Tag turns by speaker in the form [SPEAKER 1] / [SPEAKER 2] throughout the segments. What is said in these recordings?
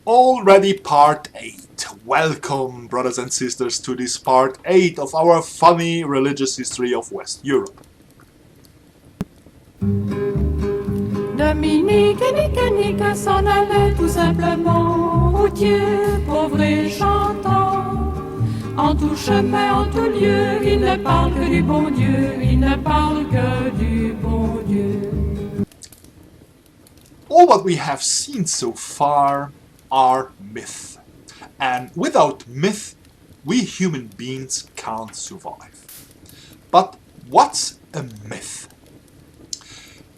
[SPEAKER 1] Already part 8. Welcome, brothers and sisters, to this part 8 of our funny religious history of West Europe.
[SPEAKER 2] Dominique et Nique s'en allaient tout simplement, routier, pauvre et chantant. En tout chemin, en tout lieu, ils ne parlent que du bon Dieu, ils ne parlent que du bon Dieu.
[SPEAKER 1] All what we have seen so far are myths. And without myth, we human beings can't survive. But what's a myth?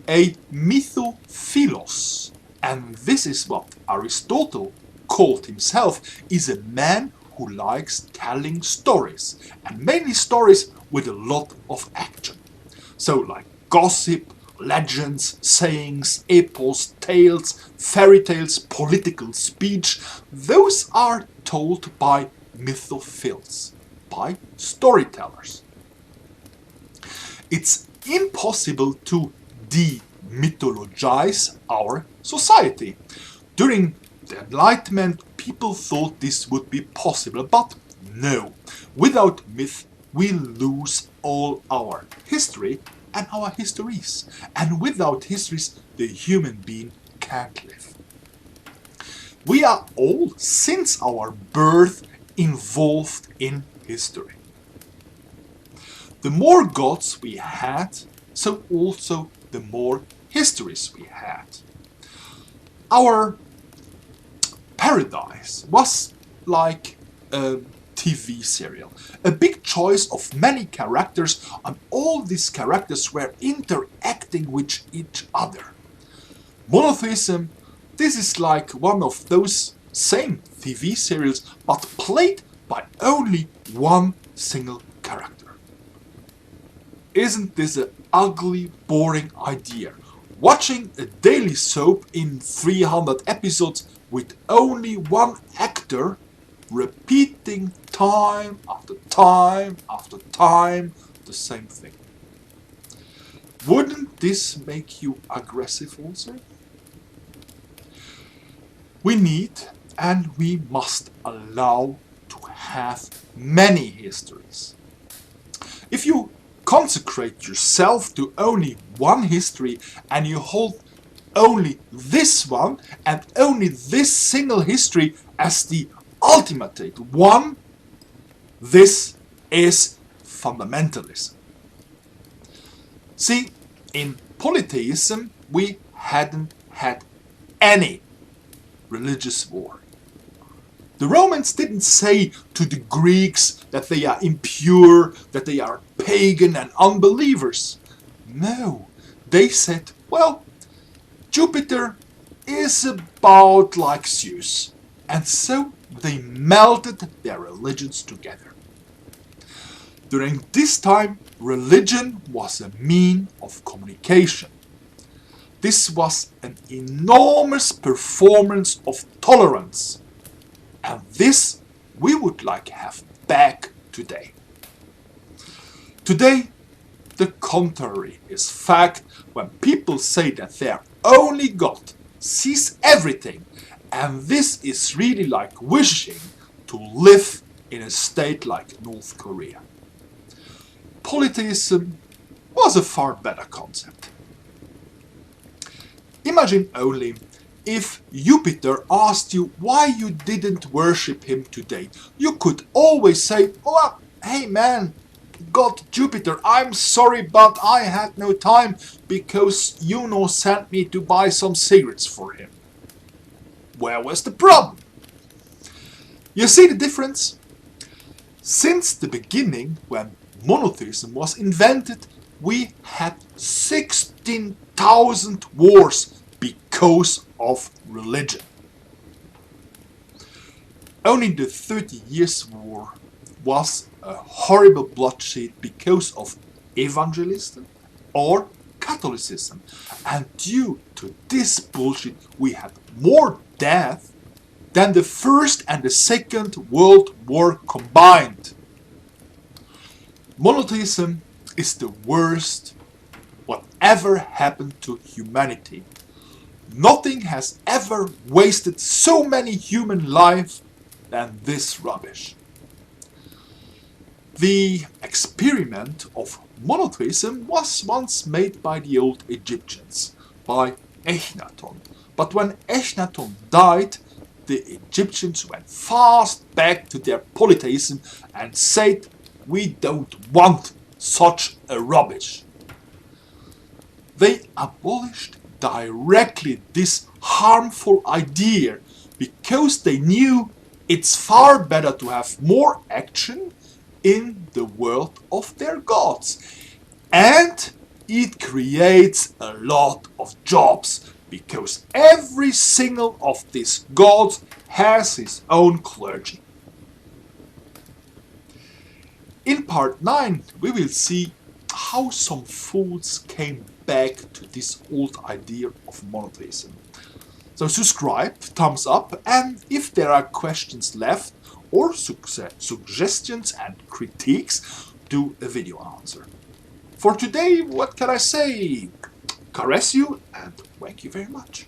[SPEAKER 1] A mythophilos, and this is what Aristotle called himself, is a man who likes telling stories, and mainly stories with a lot of action. So like gossip, legends, sayings, epos, tales, fairy tales, political speech, those are told by mythophils, by storytellers. It's impossible to demythologize our society. During the Enlightenment, people thought this would be possible, but no. Without myth, we lose all our history and our histories. And without histories, the human being can't live. We are all, since our birth, involved in history. The more gods we had, so also the more histories we had. Our paradise was like a TV serial, a big choice of many characters, and all these characters were interacting with each other. Monotheism, this is like one of those same TV serials, but played by only one single character. Isn't this an ugly, boring idea? Watching a daily soap in 300 episodes with only one actor repeating time after time after time the same thing. Wouldn't this make you aggressive also? We need and we must allow to have many histories. If you consecrate yourself to only one history and you hold only this one and only this single history as the ultimate one, this is fundamentalism. See, in polytheism we hadn't had any religious war. The Romans didn't say to the Greeks that they are impure, that they are pagan and unbelievers. No, they said, well, Jupiter is about like Zeus. And so they melted their religions together. During this time, religion was a mean of communication. This was an enormous performance of tolerance. And this we would like to have back today. Today, the contrary is fact when people say that their only God sees everything, and this is really like wishing to live in a state like North Korea. Polytheism was a far better concept. Imagine only if Jupiter asked you why you didn't worship him today. You could always say, oh, hey man, God Jupiter, I'm sorry but I had no time because Juno sent me to buy some cigarettes for him. Where was the problem? You see the difference? Since the beginning, when monotheism was invented, we had 16,000 wars because of religion. Only the 30 Years' War was a horrible bloodshed because of evangelism or Catholicism. And due to this bullshit, we had more death than the First and the Second World War combined. Monotheism is the worst whatever happened to humanity. Nothing has ever wasted so many human lives than this rubbish. The experiment of monotheism was once made by the old Egyptians, by Echnaton. But when Echnaton died, the Egyptians went fast back to their polytheism and said, "We don't want such a rubbish." They abolished directly this harmful idea because they knew it's far better to have more action in the world of their gods. And it creates a lot of jobs because every single of these gods has his own clergy. In part 9 we will see how some fools came back to this old idea of monotheism. So subscribe, thumbs up, and if there are questions left or suggestions and critiques, do a video answer. For today, what can I say? Caress you and thank you very much.